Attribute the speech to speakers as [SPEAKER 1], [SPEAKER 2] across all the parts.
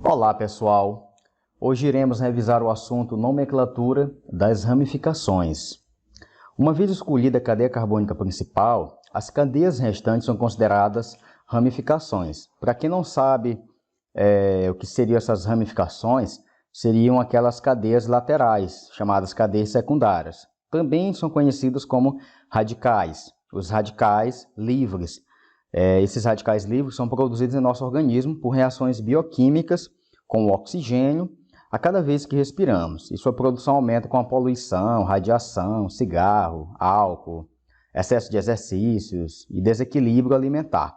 [SPEAKER 1] Olá pessoal, hoje iremos revisar o assunto nomenclatura das ramificações. Uma vez escolhida a cadeia carbônica principal, as cadeias restantes são consideradas ramificações. Para quem não sabe o que seriam essas ramificações, seriam aquelas cadeias laterais, chamadas cadeias secundárias. Também são conhecidos como radicais, os radicais livres. Esses radicais livres são produzidos em nosso organismo por reações bioquímicas com o oxigênio a cada vez que respiramos. E sua produção aumenta com a poluição, radiação, cigarro, álcool, excesso de exercícios e desequilíbrio alimentar.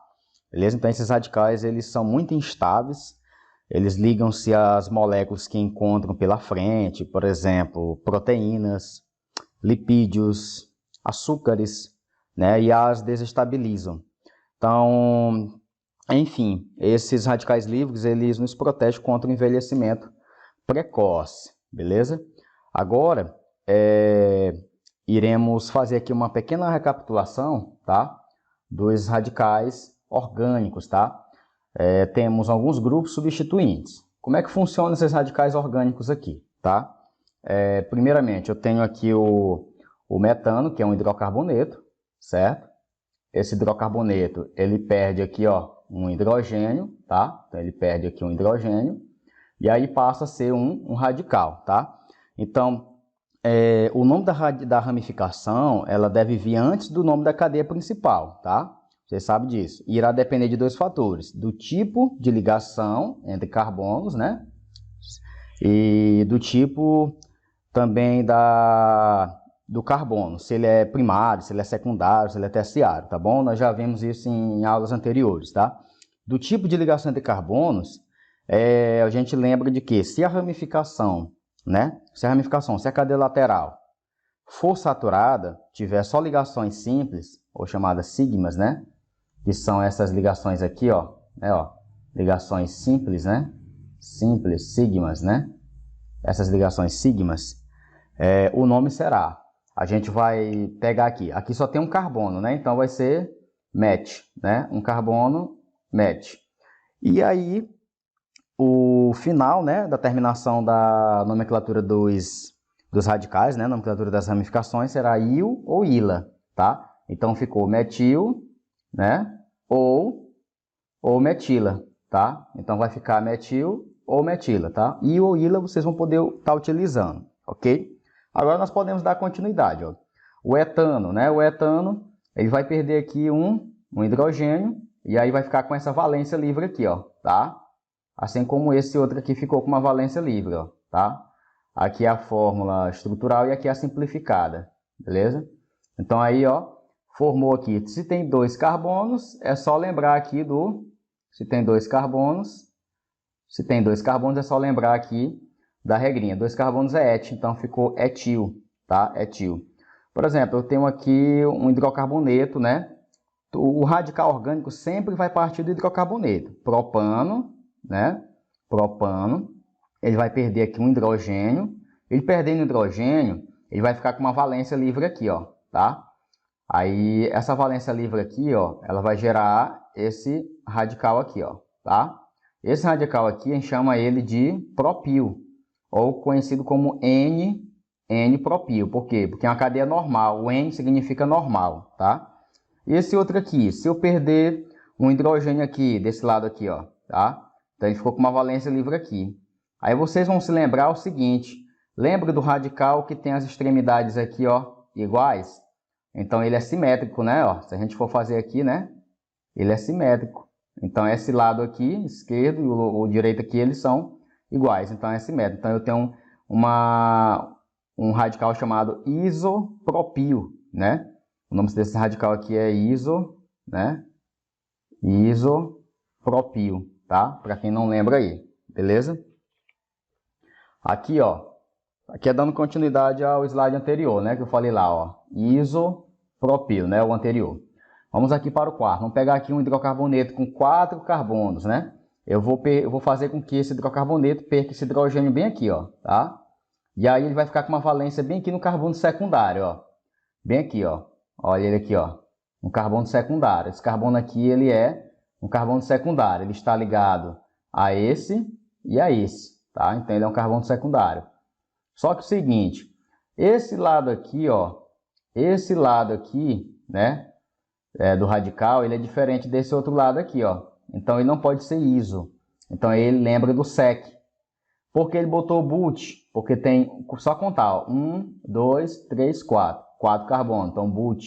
[SPEAKER 1] Beleza? Então esses radicais eles são muito instáveis, eles ligam-se às moléculas que encontram pela frente, por exemplo, proteínas, lipídios, açúcares, né, e as desestabilizam. Então, enfim, esses radicais livres, eles nos protegem contra o envelhecimento precoce, beleza? Agora, iremos fazer aqui uma pequena recapitulação, tá? Dos radicais orgânicos, tá? Temos alguns grupos substituintes. Como é que funcionam esses radicais orgânicos aqui, tá? Primeiramente, eu tenho aqui o metano, que é um hidrocarboneto, certo? Esse hidrocarboneto, ele perde aqui, ó, um hidrogênio, tá? Então, ele perde aqui um hidrogênio, e aí passa a ser um radical, tá? Então, o nome da ramificação, ela deve vir antes do nome da cadeia principal, tá? Você sabe disso. E irá depender de dois fatores, do tipo de ligação entre carbonos, né? E do tipo também do carbono, se ele é primário, se ele é secundário, se ele é terciário, tá bom? Nós já vimos isso em aulas anteriores, tá? Do tipo de ligação entre carbonos, a gente lembra de que se a ramificação, né? Se a cadeia lateral for saturada, tiver só ligações simples, ou chamadas sigmas, né? Que são essas ligações aqui, ó, ligações simples, né? Simples, sigmas, né? Essas ligações sigmas, o nome será, a gente vai pegar aqui só tem um carbono, né? Então vai ser met, né? Um carbono, met. E aí, o final, né, da terminação da nomenclatura dos radicais, né? Nomenclatura das ramificações será il ou ila, tá? Então ficou metil, né? Ou metila, tá? Então vai ficar metil ou metila, tá? Il ou ila vocês vão poder estar utilizando, ok? Agora nós podemos dar continuidade, ó. O etano, né? O etano, ele vai perder aqui um hidrogênio e aí vai ficar com essa valência livre aqui, ó, tá? Assim como esse outro aqui ficou com uma valência livre, ó, tá? Aqui é a fórmula estrutural e aqui é a simplificada, beleza? Então aí, ó, formou aqui. Se tem dois carbonos, é só lembrar aqui se tem dois carbonos é só lembrar aqui da regrinha. Dois carbonos é et, então ficou etil, tá? Etil. Por exemplo, eu tenho aqui um hidrocarboneto, né? O radical orgânico sempre vai partir do hidrocarboneto. Propano, né? Propano, ele vai perder aqui um hidrogênio. Ele perdendo hidrogênio, ele vai ficar com uma valência livre aqui, ó, tá? Aí, essa valência livre aqui, ó, ela vai gerar esse radical aqui, ó, tá? Esse radical aqui, a gente chama ele de propil, ou conhecido como N-propil. Por quê? Porque é uma cadeia normal. O N significa normal, tá? E esse outro aqui, se eu perder um hidrogênio aqui, desse lado aqui, ó, tá? Então, ele ficou com uma valência livre aqui. Aí, vocês vão se lembrar o seguinte, lembra do radical que tem as extremidades aqui, ó, iguais? Então, ele é simétrico, né? Ó, se a gente for fazer aqui, né? Ele é simétrico. Então, esse lado aqui, esquerdo, e o direito aqui, eles são iguais. Então, é simétrico. Então, eu tenho um radical chamado isopropil, né? O nome desse radical aqui é né? Isopropil, tá? Para quem não lembra aí, beleza? Aqui, ó. Aqui é dando continuidade ao slide anterior, né? Que eu falei lá, ó. Isopropil, né? O anterior. Vamos aqui para o quarto. Vamos pegar aqui um hidrocarboneto com 4 carbonos, né? Eu vou fazer com que esse hidrocarboneto perca esse hidrogênio bem aqui, ó, tá? E aí ele vai ficar com uma valência bem aqui no carbono secundário, ó. Bem aqui, ó. Olha ele aqui, ó. Um carbono secundário. Esse carbono aqui, ele é um carbono secundário. Ele está ligado a esse e a esse, tá? Então ele é um carbono secundário. Só que o seguinte, esse lado aqui, ó, esse lado aqui, né, do radical, ele é diferente desse outro lado aqui, ó. Então ele não pode ser iso. Então ele lembra do sec. Por que ele botou but? Porque tem, só contar, ó, 1, 2, 3, 4. 4 carbonos, então but.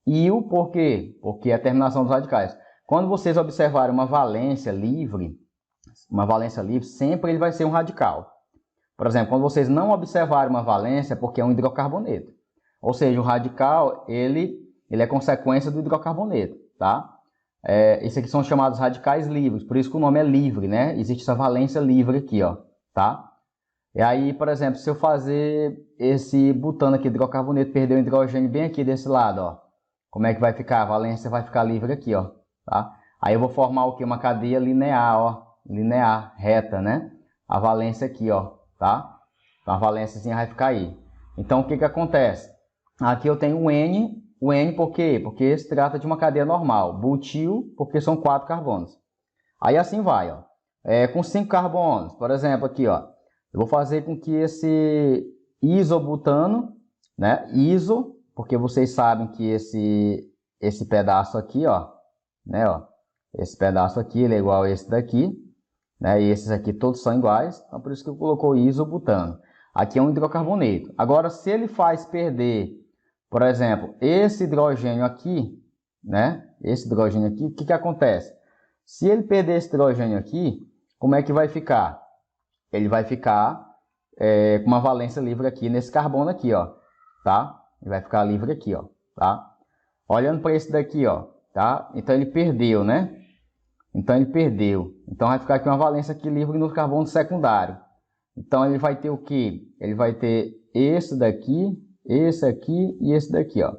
[SPEAKER 1] Io, por quê? Porque é a terminação dos radicais. Quando vocês observarem uma valência livre, sempre ele vai ser um radical. Por exemplo, quando vocês não observarem uma valência, é porque é um hidrocarboneto. Ou seja, o radical, ele é consequência do hidrocarboneto, tá? Esses aqui são chamados radicais livres, por isso que o nome é livre, né? Existe essa valência livre aqui, ó, tá? E aí, por exemplo, se eu fazer esse butano aqui, hidrocarboneto, perder o hidrogênio bem aqui desse lado, ó, como é que vai ficar? A valência vai ficar livre aqui, ó, tá? Aí eu vou formar o quê? Uma cadeia linear, ó, linear, reta, né? A valência aqui, ó, tá? Então a valênciazinha vai ficar aí. Então o que que acontece? Aqui eu tenho o N por quê? Porque se trata de uma cadeia normal. Butil, porque são 4 carbonos. Aí assim vai, ó. Com 5 carbonos, por exemplo, aqui, ó. Eu vou fazer com que esse isobutano, né? Iso, porque vocês sabem que esse pedaço aqui, ó, né, ó, esse pedaço aqui ele é igual a esse daqui, né? E esses aqui todos são iguais, então por isso que eu colocou isobutano. Aqui é um hidrocarboneto. Agora, se ele faz perder, por exemplo, esse hidrogênio aqui, né? Esse hidrogênio aqui, o que que acontece? Se ele perder esse hidrogênio aqui, como é que vai ficar? Ele vai ficar com uma valência livre aqui nesse carbono aqui, ó, tá? Ele vai ficar livre aqui, ó, tá? Olhando para esse daqui, ó, tá? Então ele perdeu, né? Então ele perdeu. Então vai ficar aqui uma valência aqui livre no carbono secundário. Então ele vai ter o quê? Ele vai ter esse daqui, esse aqui e esse daqui, ó.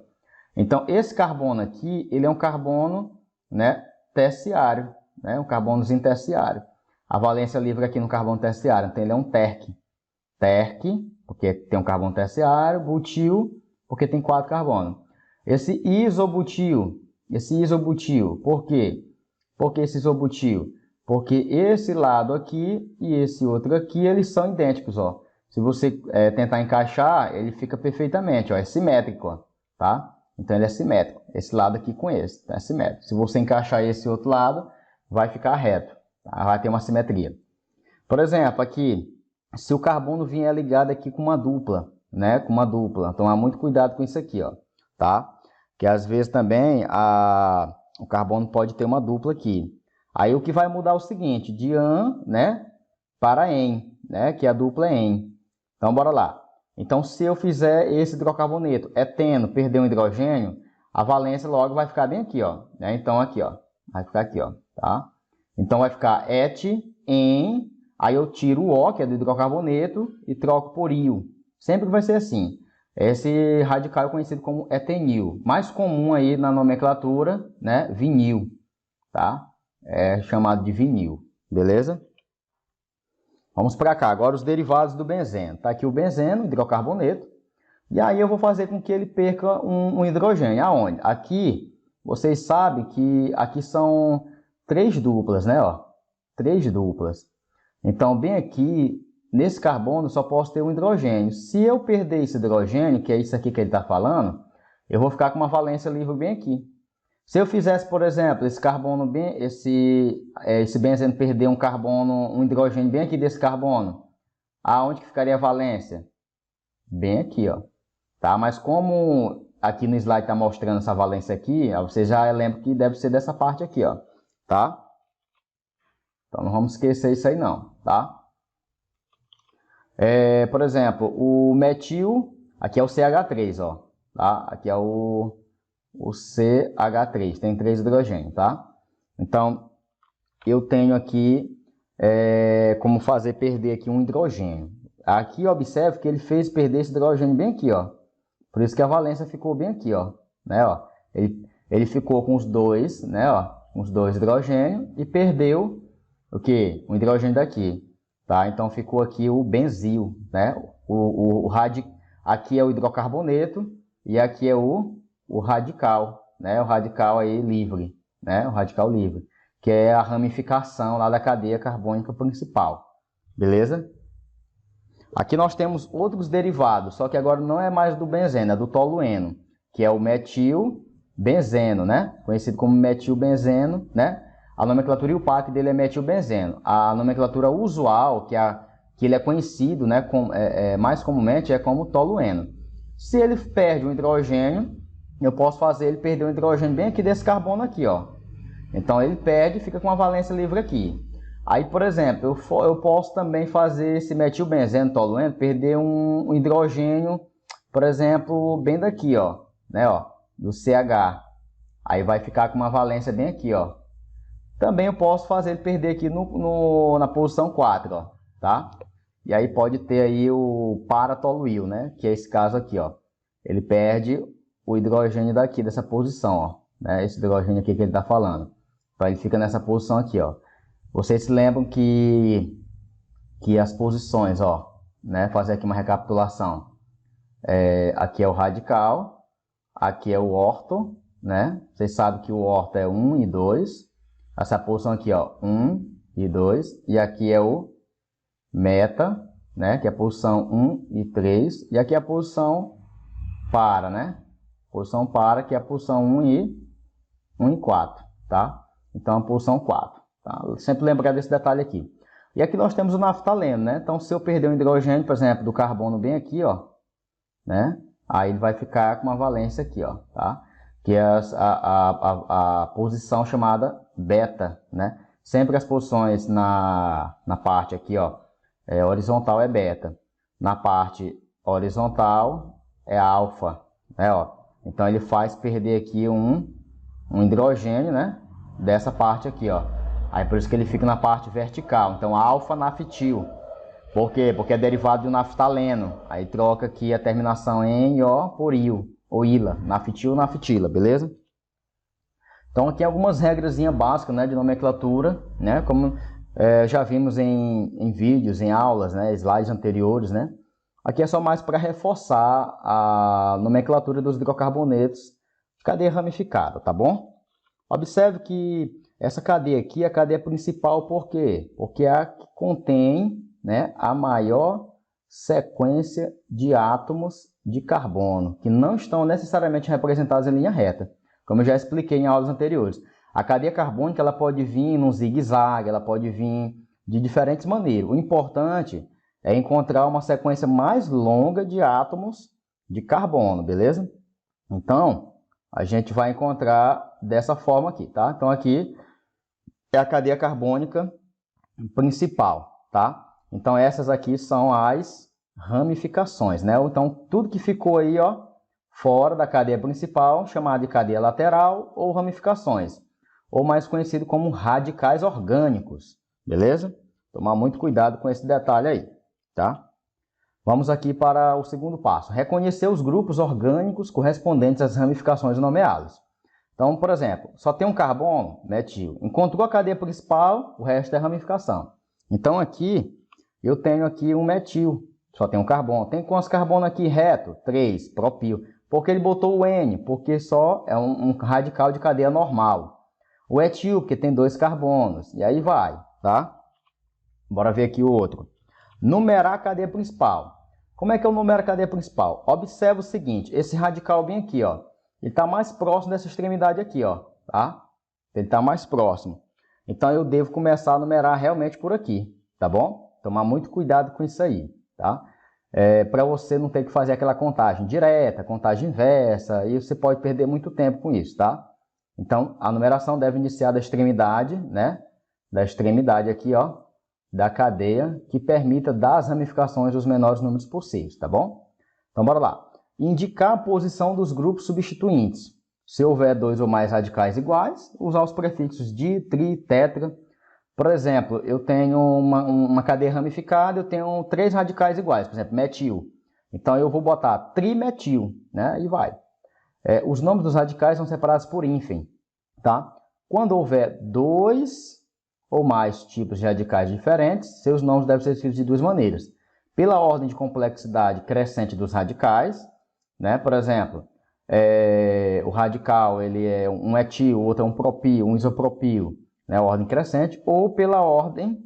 [SPEAKER 1] Então esse carbono aqui, ele é um carbono, né, terciário, né? Um carbonozinho terciário. A valência livre aqui no carbono terciário, então ele é um terc. Terc, porque tem um carbono terciário, butil, porque tem 4 carbonos. Esse isobutil, por quê? Por que esse isobutil? Porque esse lado aqui e esse outro aqui, eles são idênticos, ó. Se você tentar encaixar, ele fica perfeitamente, ó, é simétrico, ó, tá? Então ele é simétrico, esse lado aqui com esse, tá? É simétrico. Se você encaixar esse outro lado, vai ficar reto, tá? Vai ter uma simetria. Por exemplo, aqui, se o carbono vier ligado aqui com uma dupla, né? Com uma dupla, tomar muito cuidado com isso aqui, ó, tá? Que às vezes também o carbono pode ter uma dupla aqui. Aí o que vai mudar é o seguinte, de an, né, para en, né, que a dupla é en. Então bora lá. Então se eu fizer esse hidrocarboneto eteno, perder um hidrogênio, a valência logo vai ficar bem aqui, ó, né? Então aqui, ó, vai ficar aqui, ó, tá? Então vai ficar et, en, aí eu tiro o O, que é do hidrocarboneto, e troco por io. Sempre vai ser assim. Esse radical é conhecido como etenil. Mais comum aí na nomenclatura, né, vinil, tá? É chamado de vinil, beleza? Vamos para cá, agora os derivados do benzeno. Tá aqui o benzeno, hidrocarboneto, e aí eu vou fazer com que ele perca um hidrogênio. Aonde? Aqui, vocês sabem que aqui são 3 duplas, né? Ó, 3 duplas. Então, bem aqui, nesse carbono, só posso ter um hidrogênio. Se eu perder esse hidrogênio, que é isso aqui que ele está falando, eu vou ficar com uma valência livre bem aqui. Se eu fizesse, por exemplo, esse carbono esse benzeno perder um carbono, um hidrogênio bem aqui desse carbono, aonde que ficaria a valência? Bem aqui, ó. Tá? Mas como aqui no slide está mostrando essa valência aqui, você já lembra que deve ser dessa parte aqui, ó. Tá? Então não vamos esquecer isso aí não, tá? Por exemplo, o metil, aqui é o CH3, ó. Tá? Aqui é o CH3, tem 3 hidrogênios, tá? Então, eu tenho aqui como fazer perder aqui um hidrogênio. Aqui, observe que ele fez perder esse hidrogênio bem aqui, ó. Por isso que a valência ficou bem aqui, ó. Né, ó. Ele ficou com os dois, né, ó, com os 2 hidrogênios e perdeu o quê? O hidrogênio daqui, tá? Então, ficou aqui o benzil, né? Aqui é o hidrocarboneto e aqui é o radical, né? O radical aí livre, né? O radical livre, que é a ramificação lá da cadeia carbônica principal, beleza? Aqui nós temos outros derivados, só que agora não é mais do benzeno, é do tolueno, que é o metilbenzeno, né? Conhecido como metilbenzeno, né? A nomenclatura IUPAC dele é metilbenzeno. A nomenclatura usual, que ele é conhecido, né, mais comumente, é como tolueno. Se ele perde um hidrogênio, eu posso fazer ele perder um hidrogênio bem aqui desse carbono aqui, ó. Então ele perde e fica com uma valência livre aqui. Aí, por exemplo, eu posso também fazer esse metilbenzeno tolueno perder um hidrogênio, por exemplo, bem daqui, ó, né, ó, do CH. Aí vai ficar com uma valência bem aqui, ó. Também eu posso fazer ele perder aqui na posição 4, ó, tá? E aí pode ter aí o paratoluil, né, que é esse caso aqui, ó. Ele perde o hidrogênio daqui, dessa posição, ó, né, esse hidrogênio aqui que ele está falando. Então ele fica nessa posição aqui, ó. Vocês se lembram que as posições, ó, né, fazer aqui uma recapitulação. Aqui é o radical, aqui é o orto, né? Vocês sabem que o orto é 1 e 2. Essa posição aqui, ó, 1 e 2. E aqui é o meta, né, que é a posição 1 e 3. E aqui é a posição para, né? Posição para, que é a posição 1 e 4, tá? Então, a posição 4. Tá? Sempre lembrar desse detalhe aqui. E aqui nós temos o naftaleno, né? Então, se eu perder um hidrogênio, por exemplo, do carbono bem aqui, ó, né? Aí ele vai ficar com uma valência aqui, ó, tá? Que é a posição chamada beta, né? Sempre as posições na parte aqui, ó, horizontal é beta. Na parte horizontal é alfa, né, ó? Então, ele faz perder aqui um hidrogênio, né? Dessa parte aqui, ó. Aí por isso que ele fica na parte vertical. Então, alfa-naftil. Por quê? Porque é derivado de um naftaleno. Aí troca aqui a terminação em O por IL, ou ILA. Naftil, naftila, beleza? Então, aqui algumas regrazinhas básicas, né, de nomenclatura, né? Como já vimos em vídeos, em aulas, né, slides anteriores, né? Aqui é só mais para reforçar a nomenclatura dos hidrocarbonetos de cadeia ramificada, tá bom? Observe que essa cadeia aqui é a cadeia principal, por quê? Porque é a que contém, né, a maior sequência de átomos de carbono, que não estão necessariamente representados em linha reta, como eu já expliquei em aulas anteriores. A cadeia carbônica ela pode vir num zigue-zague, ela pode vir de diferentes maneiras. O importante é encontrar uma sequência mais longa de átomos de carbono, beleza? Então, a gente vai encontrar dessa forma aqui, tá? Então, aqui é a cadeia carbônica principal, tá? Então, essas aqui são as ramificações, né? Então, tudo que ficou aí, ó, fora da cadeia principal, chamada de cadeia lateral ou ramificações, ou mais conhecido como radicais orgânicos, beleza? Tomar muito cuidado com esse detalhe aí, tá? Vamos aqui para o segundo passo. Reconhecer os grupos orgânicos correspondentes às ramificações nomeadas. Então, por exemplo, só tem um carbono, metil. Encontrou a cadeia principal, o resto é ramificação. Então, aqui, eu tenho aqui um metil, só tem um carbono. Tem quantos carbonos aqui reto? 3, propil. Por que ele botou o N? Porque só é um radical de cadeia normal. O etil, porque tem 2 carbonos. E aí vai, tá? Bora ver aqui o outro. Numerar a cadeia principal. Como é que eu numero a cadeia principal? Observe o seguinte, esse radical bem aqui, ó, ele está mais próximo dessa extremidade aqui, ó, tá? Ele está mais próximo. Então, eu devo começar a numerar realmente por aqui, tá bom? Tomar muito cuidado com isso aí, tá? Para você não ter que fazer aquela contagem direta, contagem inversa, e você pode perder muito tempo com isso, tá? Então, a numeração deve iniciar da extremidade, né? Da extremidade aqui, ó, da cadeia, que permita dar as ramificações os menores números possíveis, tá bom? Então, bora lá. Indicar a posição dos grupos substituintes. Se houver 2 ou mais radicais iguais, usar os prefixos di, tri, tetra. Por exemplo, eu tenho uma cadeia ramificada, eu tenho 3 radicais iguais, por exemplo, metil. Então, eu vou botar trimetil, né? E vai. Os nomes dos radicais são separados por hífen, tá? Quando houver 2 ou mais tipos de radicais diferentes, seus nomes devem ser escritos de 2 maneiras. Pela ordem de complexidade crescente dos radicais, né? Por exemplo, o radical ele é um etil, o outro é um propil, um isopropil, né? Ordem crescente, ou pela ordem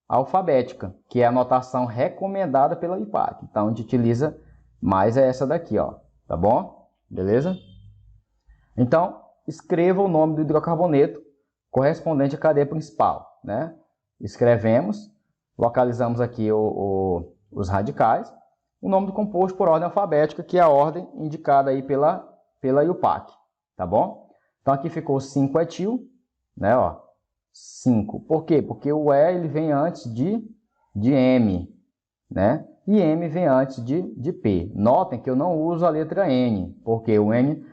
[SPEAKER 1] alfabética, que é a notação recomendada pela IUPAC. Então, a gente utiliza mais essa daqui, ó, tá bom? Beleza? Então, escreva o nome do hidrocarboneto correspondente à cadeia principal, né? Escrevemos, localizamos aqui os radicais, o nome do composto por ordem alfabética, que é a ordem indicada aí pela IUPAC, tá bom? Então, aqui ficou 5-etil, né, ó, 5. Por quê? Porque o E ele vem antes de M, né? E M vem antes de P. Notem que eu não uso a letra N, porque o N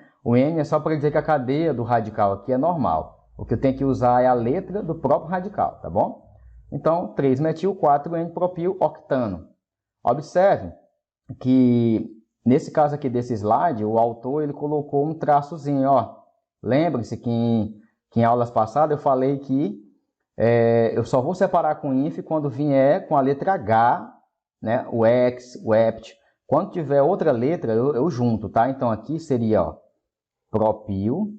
[SPEAKER 1] é só para dizer que a cadeia do radical aqui é normal. O que eu tenho que usar é a letra do próprio radical, tá bom? Então, 3-metil, 4-N-propil, octano. Observe que, nesse caso aqui desse slide, o autor ele colocou um traçozinho, ó. Lembre-se que em aulas passadas eu falei que eu só vou separar com INF quando vier com a letra H, né, o X, o EPT. Quando tiver outra letra, eu junto, tá? Então, aqui seria, ó, propil,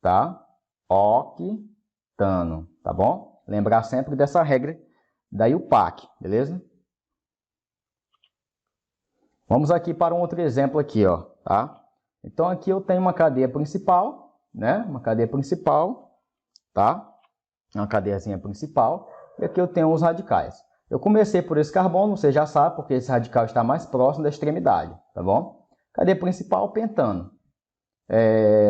[SPEAKER 1] tá? Octano, tá bom? Lembrar sempre dessa regra da IUPAC, beleza? Vamos aqui para um outro exemplo aqui, ó, tá? Então, aqui eu tenho uma cadeia principal, né? Uma cadeia principal, tá? Uma cadeiazinha principal. E aqui eu tenho os radicais. Eu comecei por esse carbono, você já sabe, porque esse radical está mais próximo da extremidade, tá bom? Cadeia principal, pentano.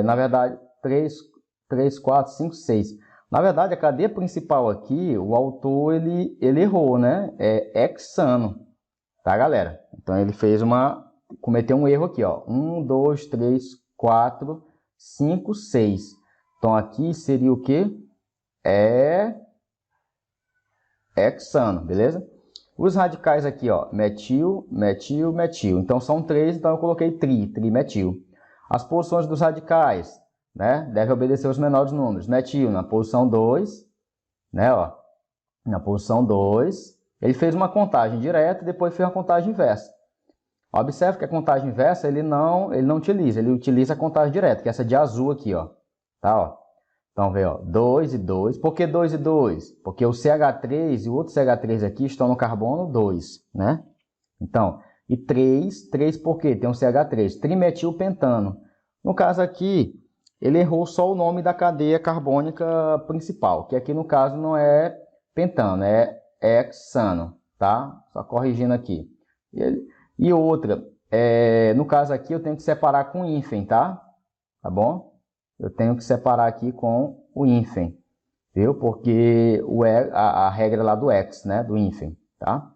[SPEAKER 1] Na verdade, 3, 4, 5, 6. Na verdade, a cadeia principal aqui, o autor, ele errou, né? É hexano, tá, galera? Então, ele cometeu um erro aqui, ó. 1, 2, 3, 4, 5, 6. Então, aqui seria o quê? Hexano, beleza? Os radicais aqui, ó, metil, metil, metil. Então, são 3, então eu coloquei trimetil. As posições dos radicais, né, devem obedecer os menores números. Metil na posição 2, né, ó, na posição 2. Ele fez uma contagem direta e depois fez uma contagem inversa. Observe que a contagem inversa ele não utiliza, ele utiliza a contagem direta, que é essa de azul aqui, ó. Tá, ó. Então, vê, ó, 2 e 2. Por que 2 e 2? Porque o CH3 e o outro CH3 aqui estão no carbono 2, né? Então, e 3 por quê? Tem um CH3, trimetilpentano. No caso aqui, ele errou só o nome da cadeia carbônica principal, que aqui no caso não é pentano, é hexano, tá? Só corrigindo aqui. E outra, no caso aqui eu tenho que separar com hífen, tá? Tá bom? Eu tenho que separar aqui com o hífen, viu? Porque a regra lá do X, né? Do hífen, tá?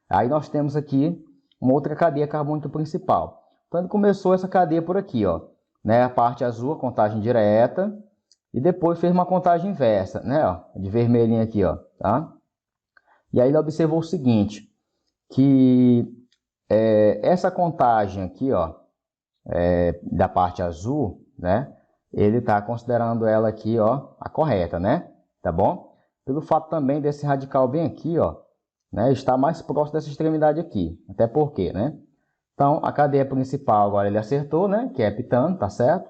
[SPEAKER 1] Aí nós temos aqui uma outra cadeia carbônica principal. Então ele começou essa cadeia por aqui, ó, né? A parte azul, a contagem direta, e depois fez uma contagem inversa, né? Ó, de vermelhinho aqui, ó, tá? E aí ele observou o seguinte, que essa contagem aqui, ó, da parte azul, né? Ele está considerando ela aqui, ó, a correta, né? Tá bom? Pelo fato também desse radical bem aqui, ó, né, está mais próximo dessa extremidade aqui. Até porque, né? Então, a cadeia principal agora ele acertou, né? Que é heptano, tá certo?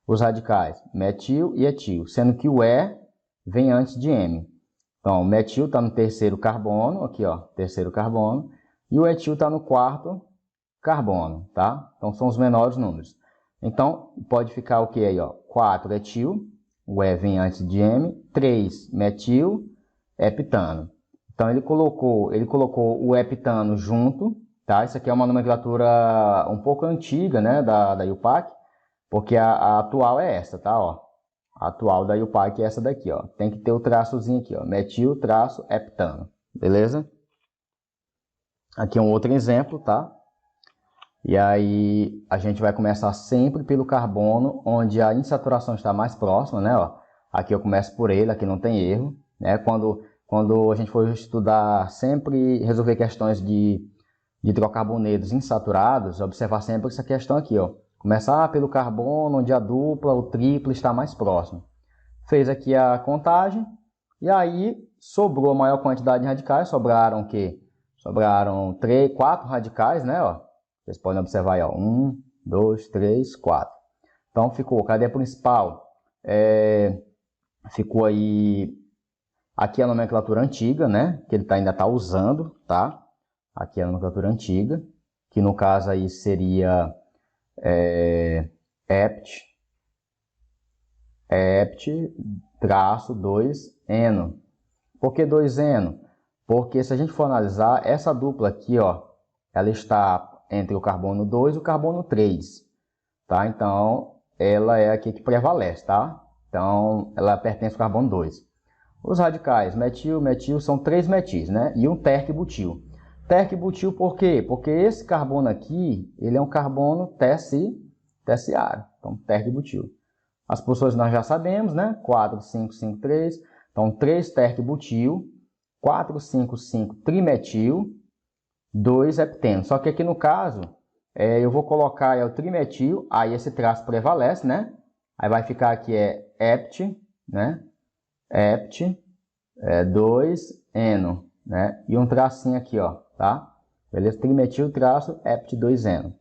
[SPEAKER 1] Os radicais, metil e etil, sendo que o E vem antes de M. Então, o metil está no terceiro carbono, aqui, ó, terceiro carbono, e o etil está no quarto carbono, tá? Então, são os menores números. Então, pode ficar o que aí, ó? 4 etil, o E vem antes de M, 3 metil, heptano. Então, ele colocou o heptano junto, tá? Isso aqui é uma nomenclatura um pouco antiga, né, da IUPAC, porque a atual é essa, tá? Ó, a atual da IUPAC é essa daqui, ó. Tem que ter o traçozinho aqui, ó, metil, traço, heptano, beleza? Aqui é um outro exemplo, tá? E aí a gente vai começar sempre pelo carbono, onde a insaturação está mais próxima, né? Ó, aqui eu começo por ele, aqui não tem erro, né? Quando a gente for estudar, sempre resolver questões de hidrocarbonetos insaturados, observar sempre essa questão aqui, ó. Começar pelo carbono, onde a dupla, o triplo está mais próximo. Fez aqui a contagem, e aí sobrou a maior quantidade de radicais, sobraram o quê? Sobraram 4 radicais, né? Ó. Vocês podem observar aí, ó, 1, 2, 3, 4. Então ficou a cadeia principal, ficou aí Aqui é a nomenclatura antiga, né? Que ele ainda está usando, tá? Aqui é a nomenclatura antiga, que no caso aí seria traço 2-eno. Por que 2-eno? Porque se a gente for analisar, essa dupla aqui, ó, ela está entre o carbono 2 e o carbono 3, tá? Então, ela é aqui que prevalece, tá? Então, ela pertence ao carbono 2. Os radicais metil, metil, são 3 metis, né? E um terc-butil. Terc-butil por quê? Porque esse carbono aqui, ele é um carbono terciário. Então, terc-butil. As posições nós já sabemos, né? 4, 5, 5, 3. Então, 3 terc-butil, 4, 5, 5 trimetil, 2 hepteno. Só que aqui no caso, eu vou colocar o trimetil, aí esse traço prevalece, né? Aí vai ficar aqui hept, né? Hept, 2-eno, né? E um tracinho aqui, ó, tá? Beleza? Trimetil, traço, hept, 2-eno,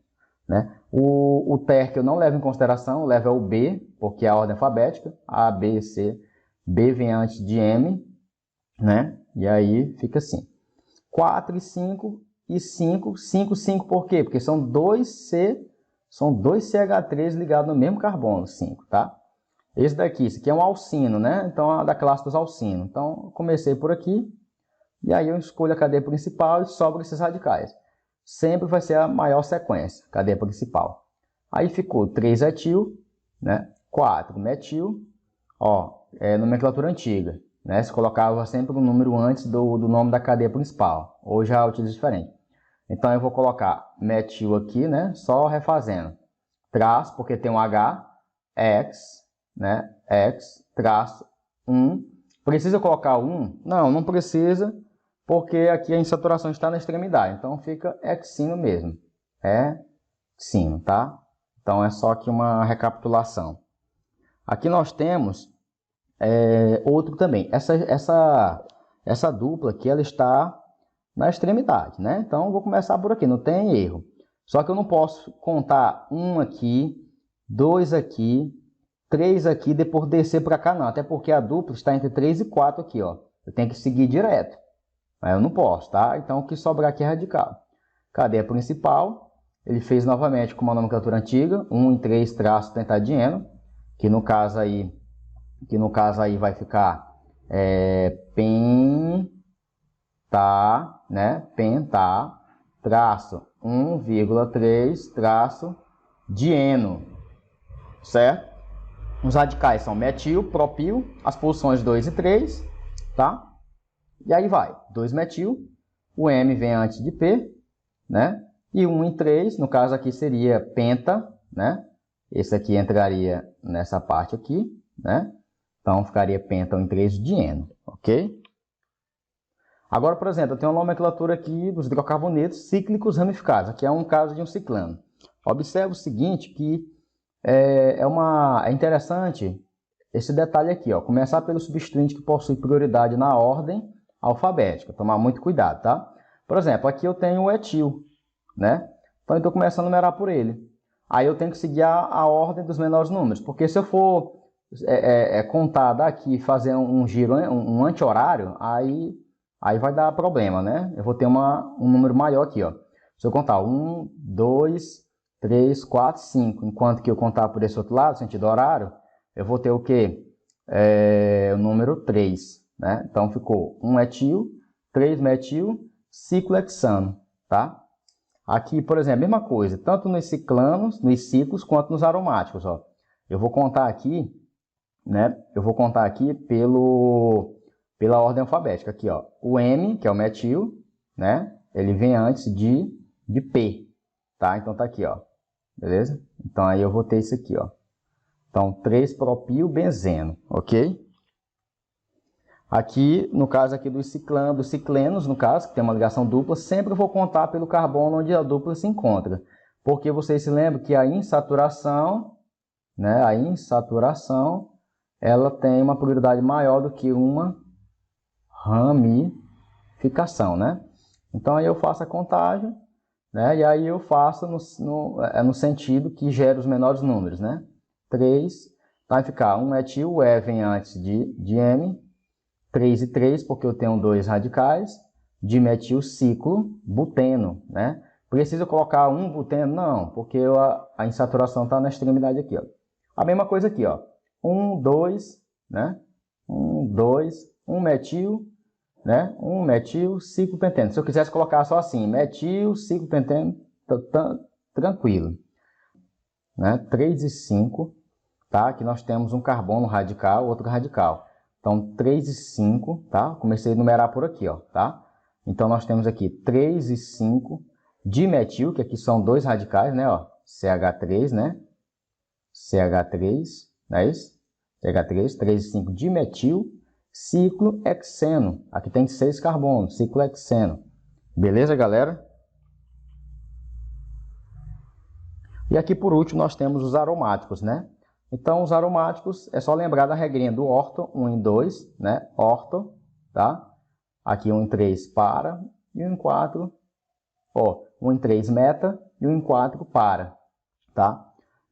[SPEAKER 1] né? O terc eu não levo em consideração, eu levo o B, porque é a ordem alfabética, A, B, C. B vem antes de M, né? E aí fica assim. 4 e 5 e 5, 5, 5 por quê? Porque são dois CH3 ligados no mesmo carbono, 5, tá? Esse aqui é um alcino, né? Então é da classe dos alcinos. Então eu comecei por aqui, e aí eu escolho a cadeia principal e sobro esses radicais. Sempre vai ser a maior sequência, cadeia principal. Aí ficou 3 etil, né? 4 metil, ó, nomenclatura antiga, né? Se colocava sempre um número antes do nome da cadeia principal. Hoje já utilizo diferente. Então eu vou colocar metil aqui, né? Só refazendo. Traço, porque tem um H, X, né? X, traço, 1. Precisa colocar 1? Não, não precisa, porque aqui a insaturação está na extremidade. Então fica hexino mesmo. Hexino, tá? Então é só aqui uma recapitulação. Aqui nós temos outro também. Essa dupla aqui, ela está na extremidade, né? Então eu vou começar por aqui, não tem erro. Só que eu não posso contar 1 aqui, 2 aqui, 3 aqui, depois descer para cá não. Até porque a dupla está entre 3 e 4 aqui, ó. Eu tenho que seguir direto. Mas eu não posso, tá? Então o que sobrar aqui é radical. Cadeia principal, ele fez novamente com uma nomenclatura antiga, 1 e 3 traço pentadieno, que no caso aí vai ficar penta, né? Penta, traço 1,3 traço dieno, certo? Os radicais são metil, propil, as posições 2 e 3, tá? E aí vai, 2 metil, o M vem antes de P, né? E 1 em 3, no caso aqui seria penta, né? Esse aqui entraria nessa parte aqui, né? Então ficaria penta em 3 dieno, ok? Agora, por exemplo, eu tenho uma nomenclatura aqui dos hidrocarbonetos cíclicos ramificados. Aqui é um caso de um ciclano. Observe o seguinte, que é interessante esse detalhe aqui, ó. Começar pelo substituinte que possui prioridade na ordem alfabética. Tomar muito cuidado, tá? Por exemplo, aqui eu tenho o etil, né? Então eu estou começando a numerar por ele. Aí eu tenho que seguir a ordem dos menores números, porque se eu for contar daqui, fazer um giro, um anti-horário, aí vai dar problema, né? Eu vou ter um número maior aqui, ó. Se eu contar 1, 2, 3, 4, 5, enquanto que eu contar por esse outro lado, sentido horário, eu vou ter o quê? O número 3, né? Então ficou 1 etil, 3 metil, ciclo hexano, tá? Aqui, por exemplo, a mesma coisa, tanto nos ciclanos, nos ciclos, quanto nos aromáticos, ó. Eu vou contar aqui, né? Eu vou contar aqui pela ordem alfabética, aqui, ó. O M, que é o metil, né? Ele vem antes de P, tá? Então tá aqui, ó. Beleza? Então aí eu vou ter isso aqui, ó. Então 3-propilbenzeno, ok? Aqui, no caso aqui dos ciclenos, no caso, que tem uma ligação dupla, sempre vou contar pelo carbono onde a dupla se encontra. Porque vocês se lembram que a insaturação, né, ela tem uma prioridade maior do que uma ramificação, né? Então aí eu faço a contagem, né, e aí eu faço no sentido que gera os menores números, né? 3, vai ficar 1 metil, o E vem antes de M, 3 e 3, porque eu tenho 2 radicais, dimetilciclobuteno, né? Precisa colocar um buteno? Não, porque a insaturação está na extremidade aqui, ó. A mesma coisa aqui, ó. 1, 2, né? 1, 2, 1 metil, né? 1 metil, ciclopenteno. Se eu quisesse colocar só assim, metil, ciclopenteno, tranquilo. Né? 3 e 5, tá? Aqui nós temos um carbono radical, outro radical. Então, 3 e 5, tá? Comecei a numerar por aqui, ó, tá? Então, nós temos aqui 3 e 5 dimetil, que aqui são 2 radicais, né? Ó, CH3, né? CH3, não é isso? CH3, 3 e 5 dimetil, ciclohexeno. Aqui tem 6 carbonos, ciclohexeno. Beleza, galera? E aqui, por último, nós temos os aromáticos, né? Então, os aromáticos, é só lembrar da regrinha do orto, 1 em 2, né? Orto, tá? Aqui 1 em 3 para, e 1 em 4, ó, 1 em 3 meta, e 1 em 4 para, tá?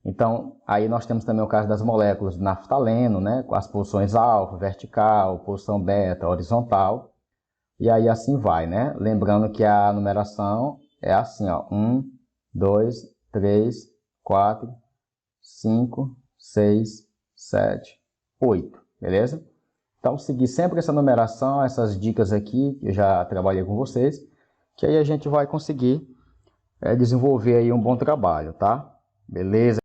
[SPEAKER 1] Então, aí nós temos também o caso das moléculas do naftaleno, né? Com as posições alfa, vertical, posição beta, horizontal, e aí assim vai, né? Lembrando que a numeração é assim, ó, 1, 2, 3, 4, 5, 6, 7, 8, beleza? Então, seguir sempre essa numeração, essas dicas aqui, que eu já trabalhei com vocês, que aí a gente vai conseguir desenvolver aí um bom trabalho, tá? Beleza?